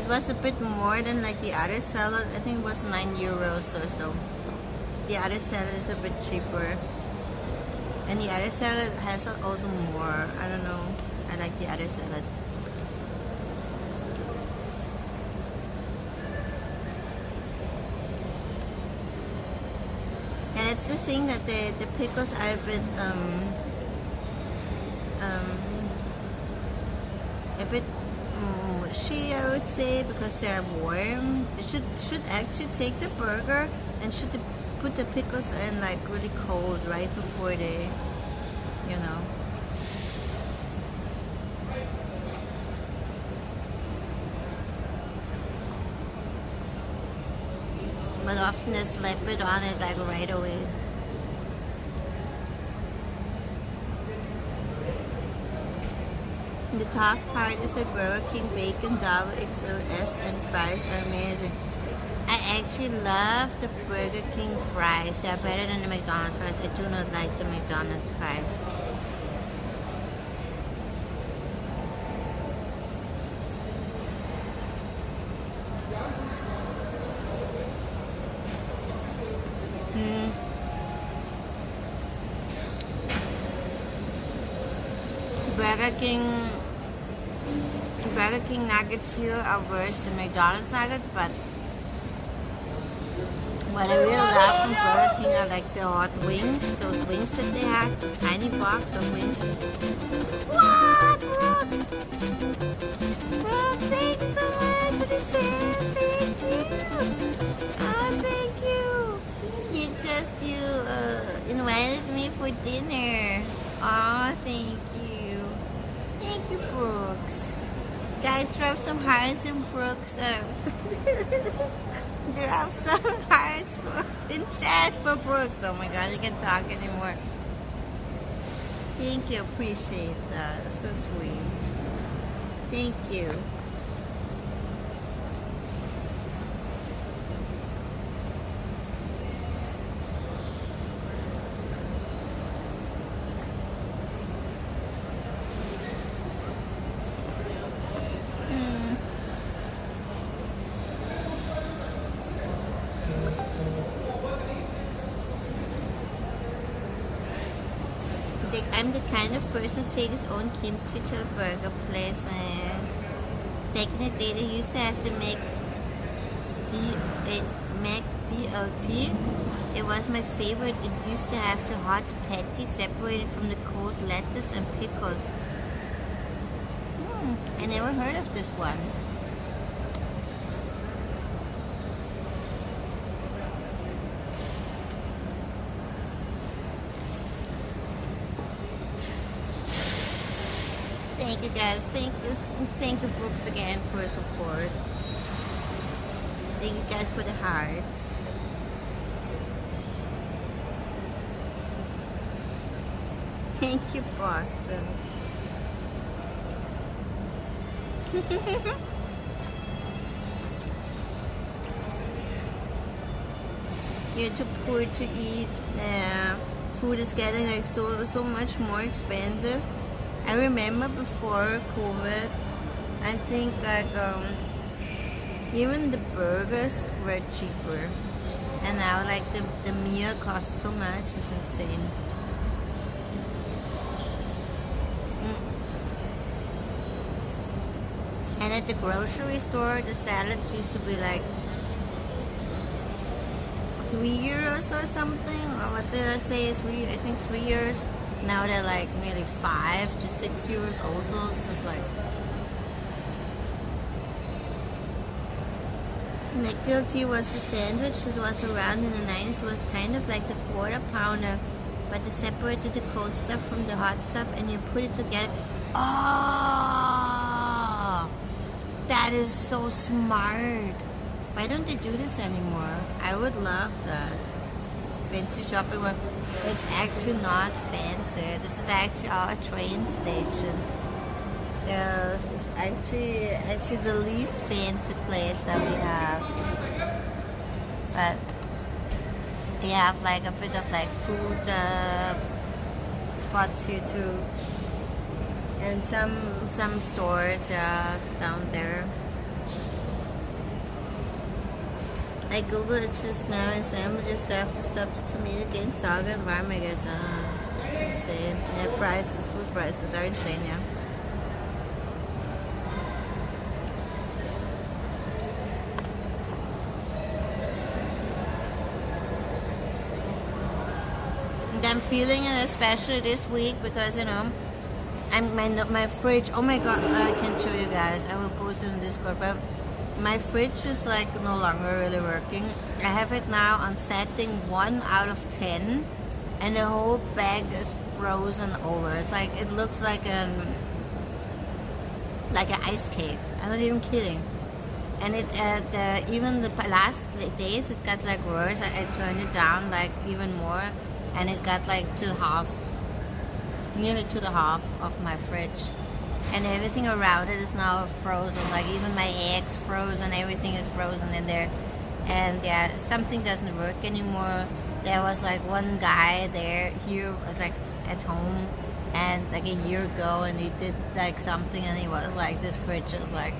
it was a bit more than like the other salad. I think it was €9 or so. The other salad is a bit cheaper. And the other salad has also more. I don't know. I like the other salad. And it's the thing that the pickles are a bit mushy, I would say, because they're warm. They should actually take the burger and should put the pickles in like really cold right before they, you know. But often they slap it on it like right away. The top part is a Burger King bacon double XLS and fries are amazing. I actually love the Burger King fries. They are better than the McDonald's fries. I do not like the McDonald's fries. Burger King nuggets here are worse than McDonald's nuggets, but what I really love from Burger King are like the hot wings, those wings that they have, this tiny box of wings. What, Brooks? Brooks, thanks so much for the tip. Thank you. Oh, thank you. You invited me for dinner. Oh, thank you. Thank you, Brooks. Guys, drop some hearts in Brooks. Drop some hearts in chat for Brooks. Oh my god, I can't talk anymore. Thank you, appreciate that. So sweet. Thank you. I'm the kind of person who takes his own kimchi to a burger place. Back in the day, they used to have to make DLT. It was my favorite. It used to have the hot patty separated from the cold lettuce and pickles. I never heard of this one. Thank you guys. Thank you Brooks again for your support. Thank you guys for the hearts. Thank you, Boston. You're too poor to eat. Food is getting like so much more expensive. I remember before COVID, I think like even the burgers were cheaper, and now like the meal costs so much. It's insane. And at the grocery store, the salads used to be like €3 or something, or what did I say? I think €3. Now they're like nearly €5 to €6 also. So it's like McDLT was the sandwich that was around in the 90s. It was kind of like the quarter pounder, but they separated the cold stuff from the hot stuff and you put it together. Oh, that is so smart. Why don't they do this anymore? I would love that. Fancy shopping one. It's actually not fancy. This is actually our train station. This is actually the least fancy place that we have. But we have like a bit of like food spots here too, and some stores down there. I googled it just now and assemble yourself to stop the tomato getting soggy and warm. I guess it's insane. Yeah, prices, food prices are insane. Yeah. And I'm feeling it especially this week because my fridge. Oh my god! I can show you guys. I will post it on Discord, but my fridge is like no longer really working. I have it now on setting 1 out of 10, and the whole bag is frozen over. It's like it looks like an ice cave. I'm not even kidding. And even the last days it got like worse. I turned it down like even more, and it got like nearly to the half of my fridge. And everything around it is now frozen, like even my eggs frozen, everything is frozen in there. And yeah, something doesn't work anymore. There was like one guy here like at home, and like a year ago, and he did like something, and he was like, this fridge is like,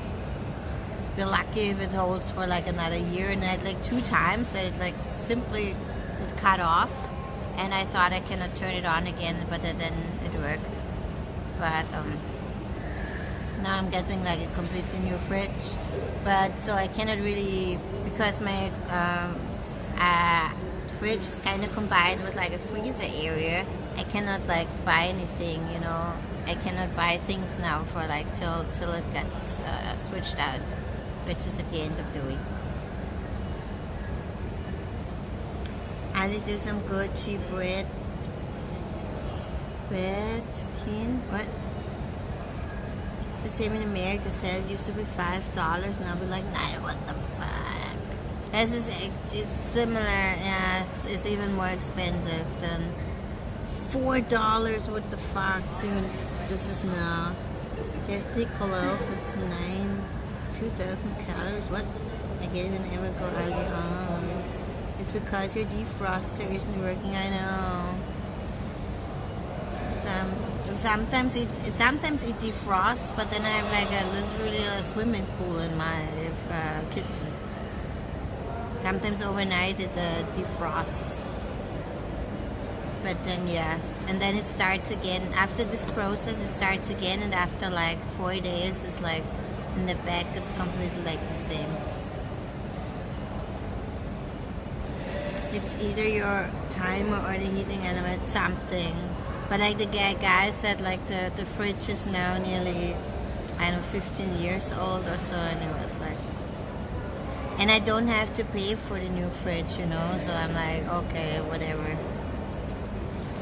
you're lucky if it holds for like another year. And I had like 2 times that it like simply it cut off, and I thought I cannot turn it on again, but then it worked. But now I'm getting like a completely new fridge, but so I cannot really, because my fridge is kind of combined with like a freezer area. I cannot like buy anything, I cannot buy things now for like till it gets switched out, which is at the end of the week. I did do some good cheap bread, kin, what? The same in America. Said used to be $5, now be like $9. What the fuck? It's similar. Yeah, it's even more expensive than $4. What the fuck? Soon, this is now. Their thick loaf. That's 2,000 calories. What? I can't even ever go out. It's because your defroster isn't working. I know. Sometimes it defrosts, but then I have like literally a swimming pool in my kitchen. Sometimes overnight it defrosts, but then yeah, and then it starts again. After this process, it starts again, and after like 4 days, it's like in the back, it's completely like the same. It's either your timer or the heating element, something. But like the guy said, like the fridge is now nearly, 15 years old or so, and it was like, and I don't have to pay for the new fridge, so I'm like, okay, whatever.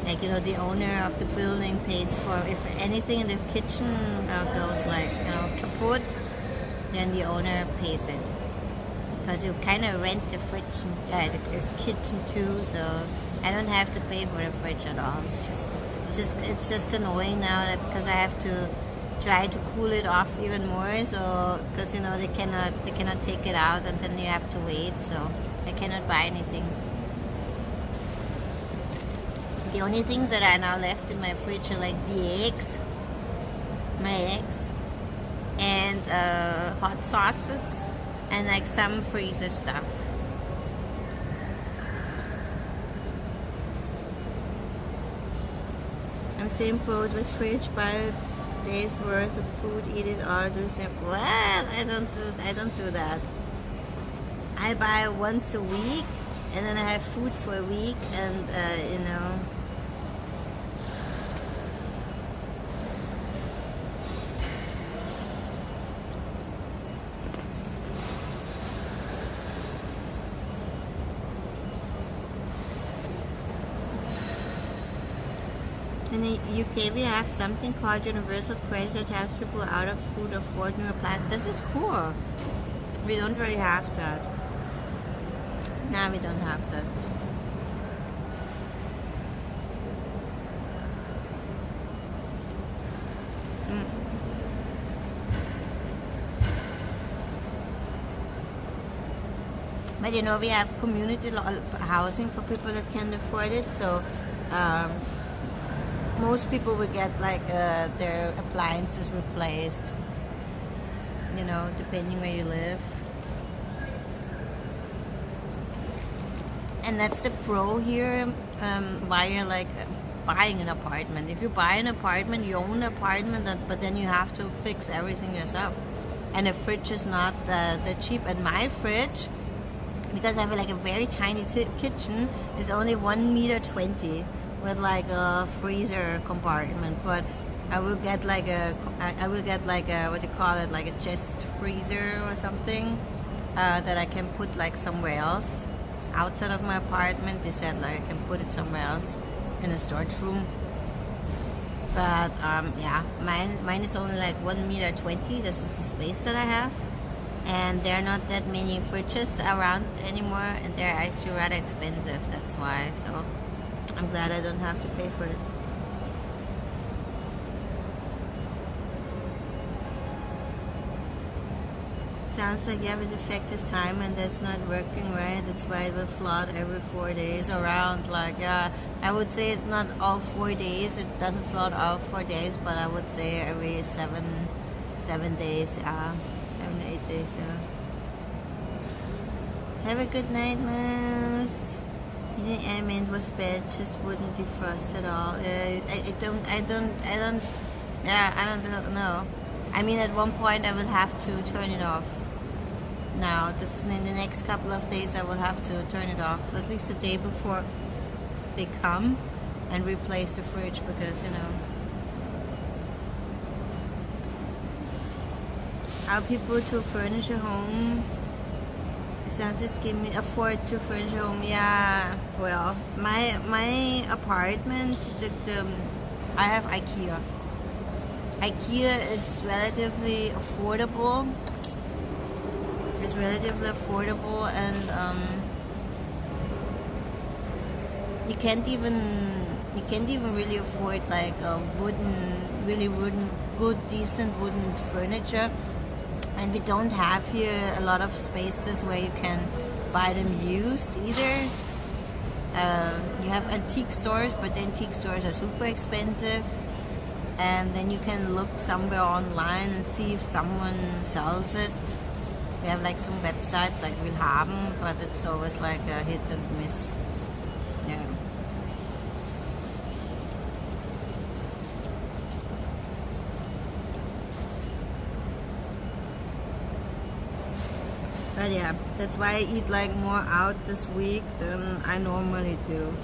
Like, the owner of the building pays for, if anything in the kitchen goes like, kaput, then the owner pays it. Because you kind of rent the fridge, the kitchen too, so I don't have to pay for the fridge at all. It's just annoying now that because I have to try to cool it off even more. So because they cannot take it out, and then you have to wait. So I cannot buy anything. The only things that are now left in my fridge are like my eggs, and hot sauces, and like some freezer stuff. I'm same boat with fridge, buy a day's worth of food, eat it all, do same. What? I don't do that. I buy once a week, and then I have food for a week, and In the UK, we have something called universal credit that helps people out of food afford new plans. This is cool. We don't really have that. No, we don't have that. But we have community housing for people that can afford it. So most people will get like their appliances replaced, depending where you live. And that's the pro here, while you're like buying an apartment. If you buy an apartment, you own an apartment, but then you have to fix everything yourself. And a fridge is not that cheap. And my fridge, because I have like a very tiny kitchen, is only 1.20 meters with like a freezer compartment. But I will get like a what do you call it, like a chest freezer or something that I can put like somewhere else outside of my apartment. They said like I can put it somewhere else in a storage room. But yeah, mine is only like 1.20 meters. This is the space that I have, and there are not that many fridges around anymore, and they're actually rather expensive. That's why. So I'm glad I don't have to pay for it. Sounds like you have an effective time and that's not working right. That's why it will flood every 4 days around. Like, I would say it's not all 4 days. It doesn't flood all 4 days, but I would say every 7 days, 7 to 8 days. Yeah. Have a good night, Mouse. I mean, it was bad. Just wouldn't defrost at all. I don't know. I mean, at one point I will have to turn it off. Now, this is in the next couple of days I will have to turn it off, at least the day before they come and replace the fridge, because, you know, how people to furnish a home. Sometimes give me afford to furnish a home. Yeah, well, my apartment, I have IKEA. IKEA is relatively affordable. It's relatively affordable, and you can't even really afford like a really good, decent wooden furniture. And we don't have here a lot of spaces where you can buy them used either. You have antique stores, but the antique stores are super expensive. And then you can look somewhere online and see if someone sells it. We have like some websites like Kham, but it's always like a hit and miss. Yeah. But yeah, that's why I eat like more out this week than I normally do.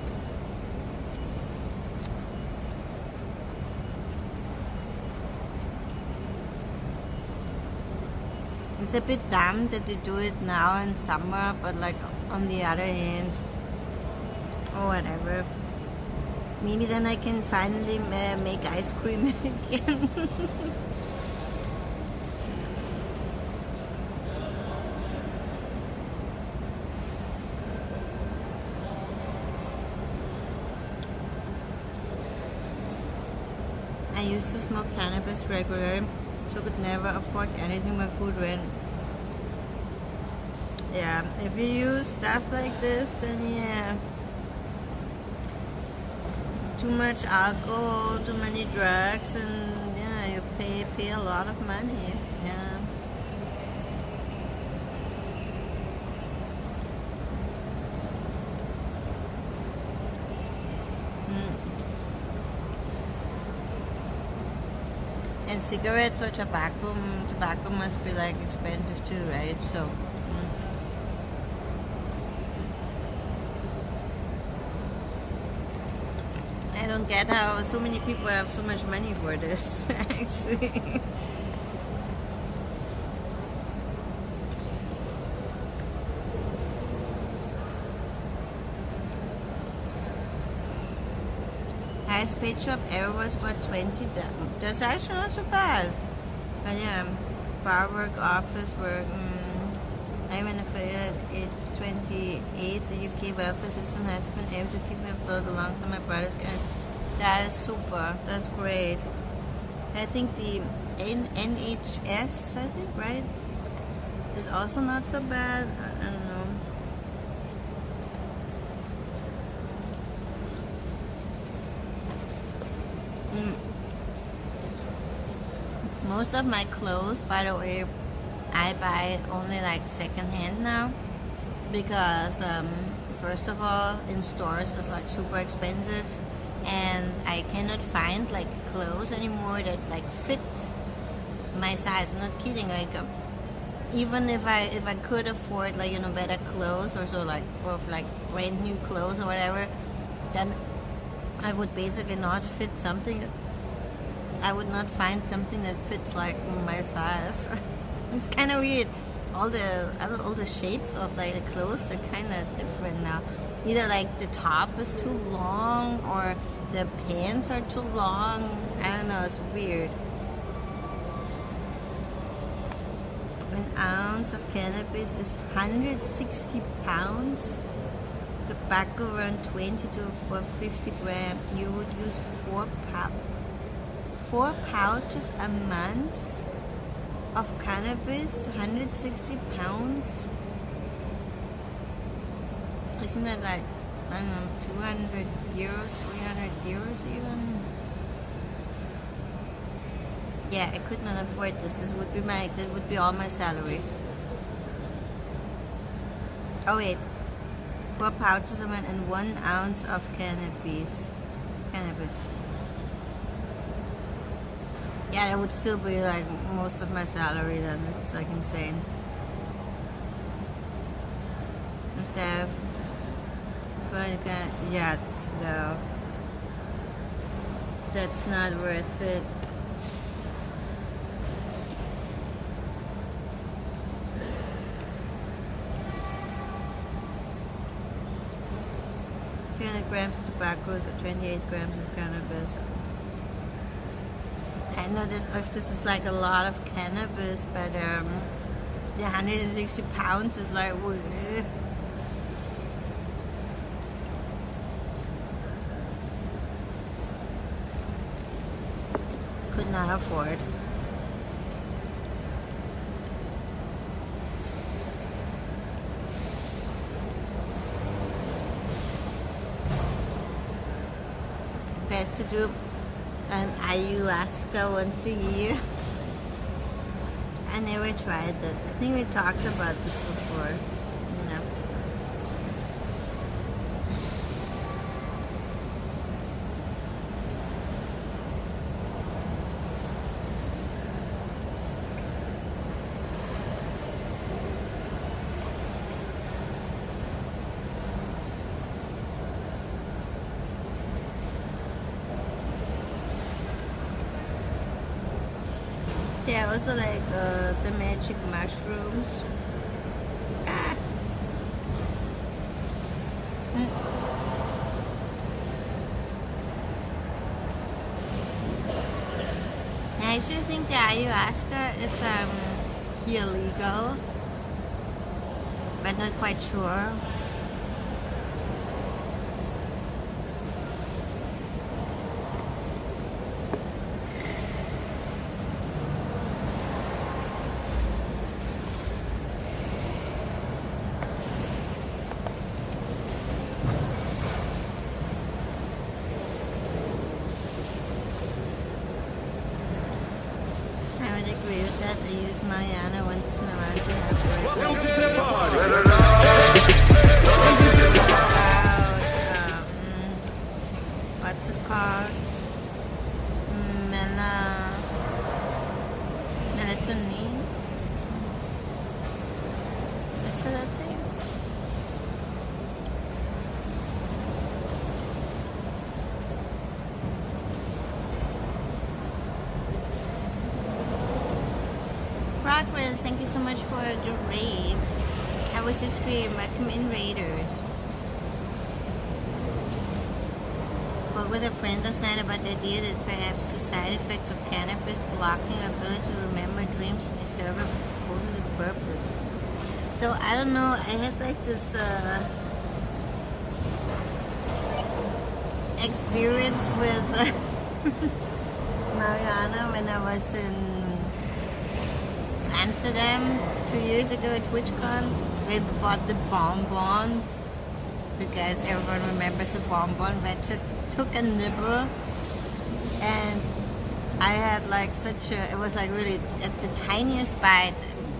It's a bit dumb that they do it now in summer, but like on the other hand, or whatever. Maybe then I can finally make ice cream again. I used to smoke cannabis regularly, so could never afford anything but food rent. Yeah, if you use stuff like this, then yeah, too much alcohol, too many drugs, and yeah, you pay a lot of money. Yeah. And cigarettes or tobacco must be like expensive too, right? So I don't get how so many people have so much money for this. Actually, highest paid job ever was about 20. That's actually not so bad. But yeah, bar work, office work. I'm in a 28. The UK welfare system has been able to keep me afloat alongside my brothers. That is super. That's great. I think the NHS, I think, right, is also not so bad. I don't know. Most of my clothes, by the way, I buy only like second hand now, because first of all, in stores it's like super expensive, and I cannot find like clothes anymore that like fit my size. I'm not kidding. Like even if I could afford like, you know, better clothes or so, like, or like brand new clothes or whatever, then I would basically not fit something. I would not find something that fits like my size. It's kind of weird. All the shapes of like the clothes are kind of different now. Either like the top is too long or the pants are too long. I don't know. It's weird. An ounce of cannabis is 160 pounds. Tobacco around 20 to 450 grams. You would use 4 pouches a month of cannabis. 160 pounds. Isn't that like, I don't know, 200 euros, 300 euros even? Yeah, I could not afford this. That would be all my salary. Oh wait, 4 pouches of it and 1 ounce of cannabis. Yeah, that would still be like most of my salary then. It's like insane. Instead of, yeah, no, that's not worth it. Grams of tobacco, 28 grams of cannabis. I know if this is like a lot of cannabis, but the 160 pounds is like, bleh. Could not afford. Best to do an ayahuasca once a year. I never tried that. I think we talked about this before. No. Yeah, also like the magic mushrooms. I actually think the ayahuasca is here legal, but not quite sure. Agree with that. I use Mariana once in a while to have Welcome to the party. about what's it called? Melatonin. What's that thing? Progress, thank you so much for the raid. How was your stream? Welcome in, raiders. Spoke with a friend last night about the idea that perhaps the side effects of cannabis blocking our ability to remember dreams may serve a positive purpose. So I don't know, I had like this experience with Mariana when I was in Amsterdam 2 years ago at TwitchCon. We bought the bonbon because everyone remembers the bonbon, but I just took a nibble and I had like it was like really at the tiniest bite.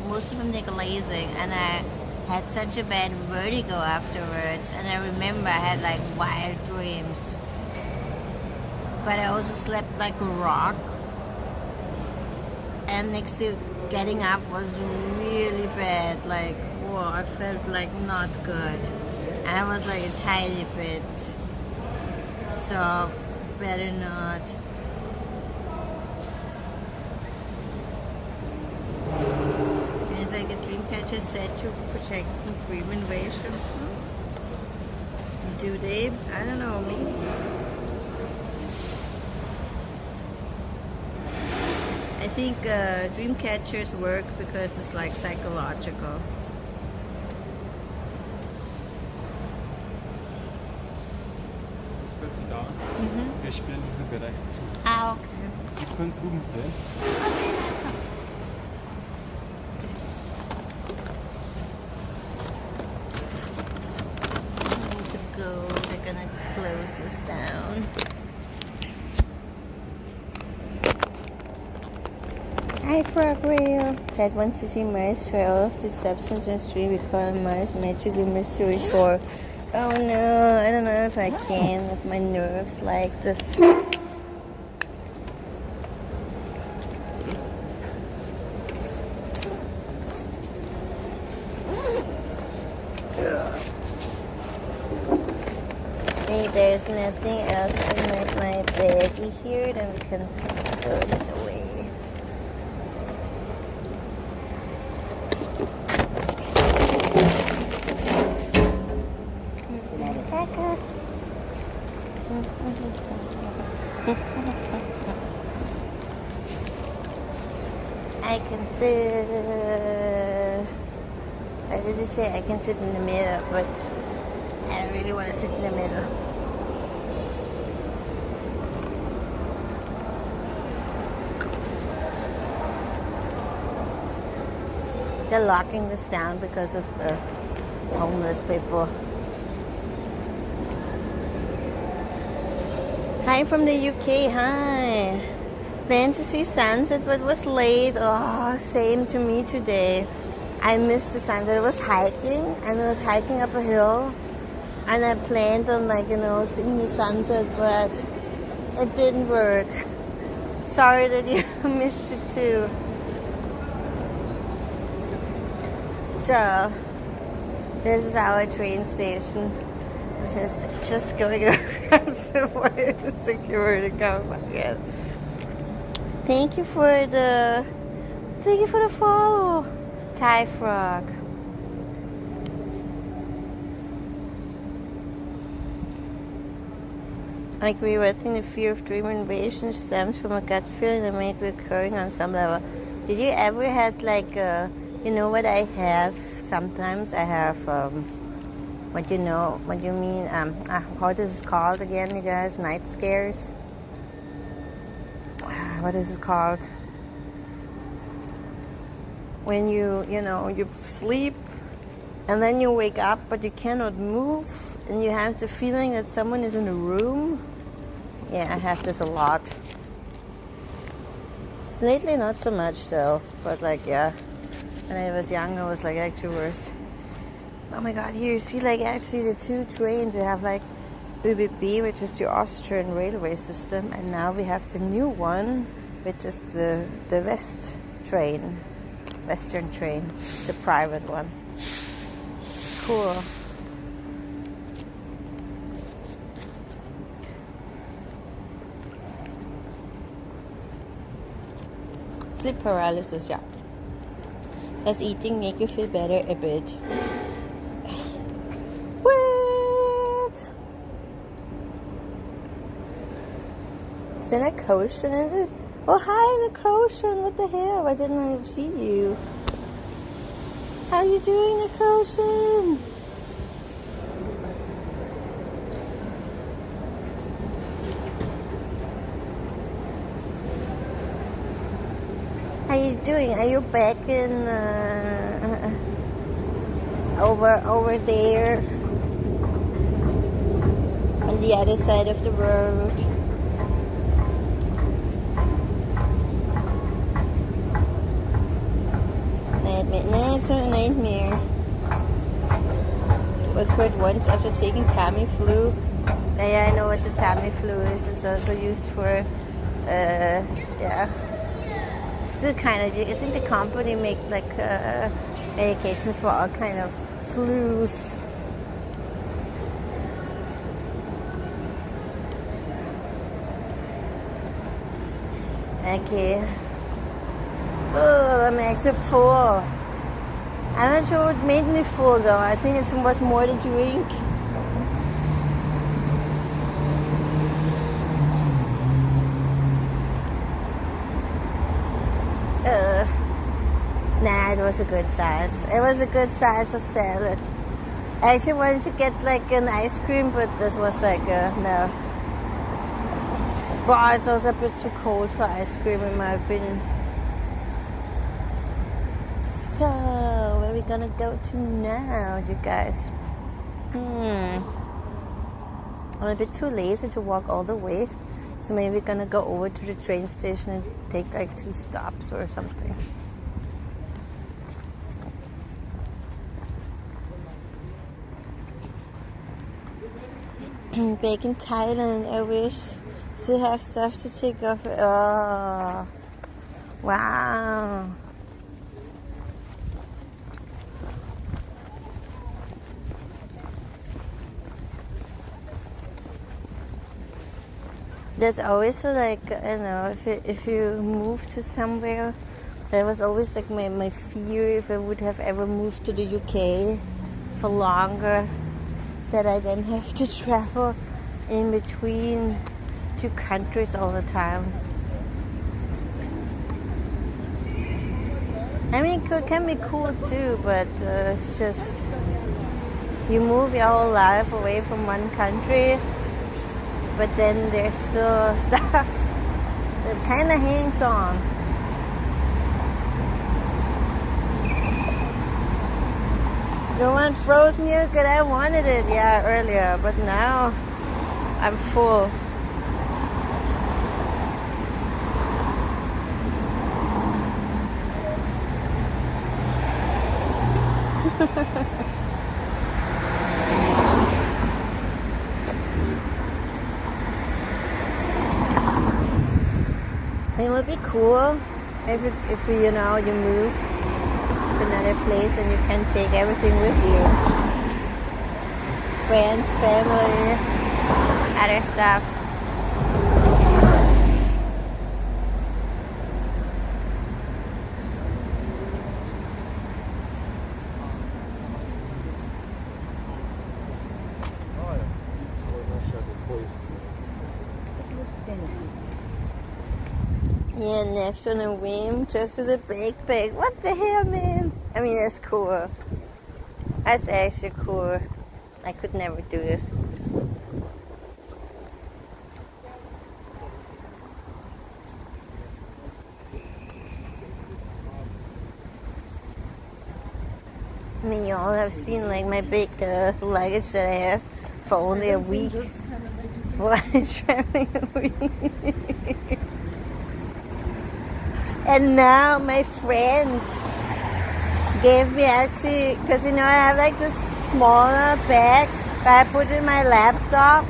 Most of them they're glazing, and I had such a bad vertigo afterwards, and I remember I had like wild dreams. But I also slept like a rock, and next to getting up was really bad. Like, whoa, I felt like not good. And I was like a tiny bit, so better not. It's like a dream catcher said to protect from dream invasion. Do they? I don't know, maybe. I think dream catchers work because it's like psychological. Wir sperren diesen Bereich zu. Ah, okay. Sie können drüben drehen. They're gonna close this down. Hi, Frog Whale. Dad wants to see mice try all of the substance and stream because mice magically mystery tour. Oh no, I don't know if I can with my nerves like this. Hey, there's nothing else in my baggie here, then we can throw this away. I can sit. I did say I can sit in the middle, but I don't really want to sit in the middle. They're locking this down because of the homeless people. Hi from the UK, hi. Planned to see sunset but was late. Oh, same to me today. I missed the sunset. I was hiking and I was hiking up a hill and I planned on like, you know, seeing the sunset, but it didn't work. Sorry that you missed it too. So, this is our train station. Just going around, so why is the security coming again? Thank you for the follow, Thai frog. I agree. I think the fear of dream invasion stems from a gut feeling that may be occurring on some level. Did you ever had like you know what I have? Sometimes I have what you mean, how this is called again, you guys? Night scares? What is it called? When you sleep and then you wake up but you cannot move and you have the feeling that someone is in the room. Yeah, I have this a lot. Lately not so much though, but like, yeah. When I was young, I was like actually worse. Oh my god, here you see like actually the two trains. We have like ÖBB, which is the Austrian railway system, and now we have the new one, which is the Western train. It's a private one. Cool. Sleep paralysis, yeah. Does eating make you feel better? A bit. What? Is there a caution in it? Oh, hi, the caution. What the hell? Why didn't I see you? How are you doing, the caution? How you doing? Are you back in over there on the other side of the road? No, it's not a nightmare. occurred once after taking Tamiflu. Yeah, I know what the Tamiflu is. It's also used for, still kind of. I think the company makes like medications for all kind of flus. Okay. Oh, I'm actually full. I'm not sure what made me full though. I think it was more the drink. Nah, it was a good size. It was a good size of salad. I actually wanted to get like an ice cream, but this was like no. But it's also a bit too cold for ice cream in my opinion. So, where are we gonna go to now, you guys? I'm a bit too lazy to walk all the way. So maybe we're gonna go over to the train station and take like 2 stops or something. Back in Thailand, I wish to have stuff to take off. Oh, wow. That's always like, I know, if you move to somewhere, that was always like my fear if I would have ever moved to the UK for longer, that I then have to travel in between 2 countries all the time. I mean, it can be cool too, but it's just, you move your whole life away from one country, but then there's still stuff that kind of hangs on. You want frozen yogurt? I wanted it, yeah, earlier, but now I'm full. It would be cool if you know, you move to another place and you can take everything with you. Friends, family, other stuff. Yeah, left on a whim, just with a backpack. What the hell, man? I mean, that's cool. That's actually cool. I could never do this. I mean, you all have seen like my big luggage that I have for only a week. Why traveling a week? And now my friend gave me actually, because you know I have like this smaller bag that I put in my laptop,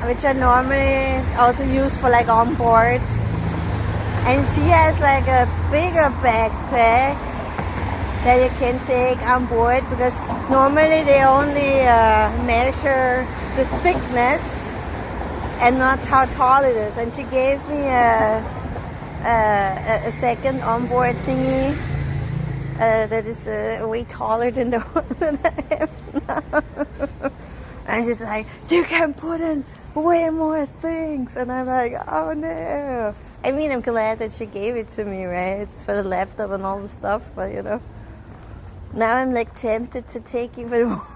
which I normally also use for like on board. And she has like a bigger backpack that you can take on board, because normally they only measure the thickness and not how tall it is. And she gave me a second onboard thingy that is way taller than the one that I have now. And she's like, you can put in way more things. And I'm like, oh no. I mean, I'm glad that she gave it to me, right? It's for the laptop and all the stuff, but you know. Now I'm like tempted to take even more.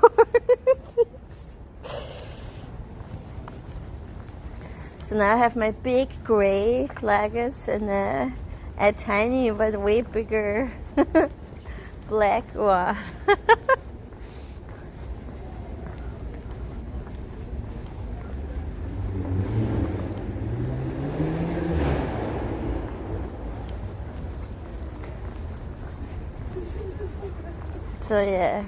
So now I have my big gray luggage and a tiny but way bigger black one. So yeah.